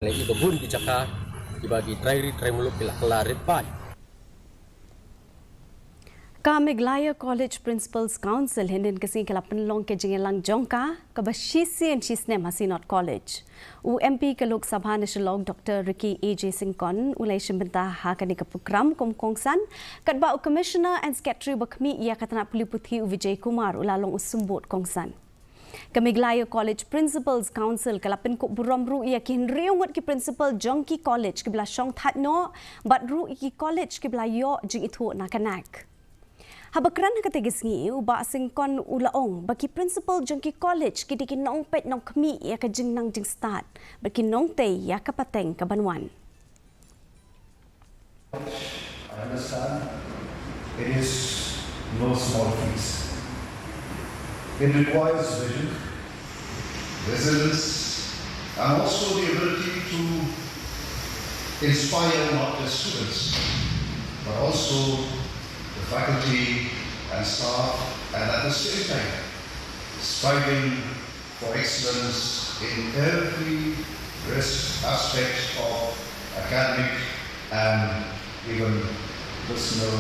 Lagi babun di Jaka dibagi try muluk pila kelarit pai. Kameglaya College Principals Council hindin kasing kala Pynlong ke Jingialang Jongka Kaba Shisien Shisnem Synod College. MP ke Lok Sabha Nasional Dr. Ricky A.J. Singkon ulai simbentah hakani ke program kongsan kadba Commissioner and Secretary Bakmi ia katana Puliputhi Vijay Kumar ulalong usumbut kongsan. Kameglaya College Principals Council kalapin ko buramru ia kin riungot ki principal Jongki College ki bla syong thatno bat ru ki college ki bla yo jing itu nakanak. Habakran kategis ngi uba singkon ulaong baki principal Jongki College ki dikin nong pet nong kami ia ka jing nang jing start baki nong te ia ka pateng ka banwan. I understand it is no small feat. It requires vision, resilience, and also the ability to inspire not just students, but also the faculty and staff, and at the same time, striving for excellence in every aspect of academic and even personal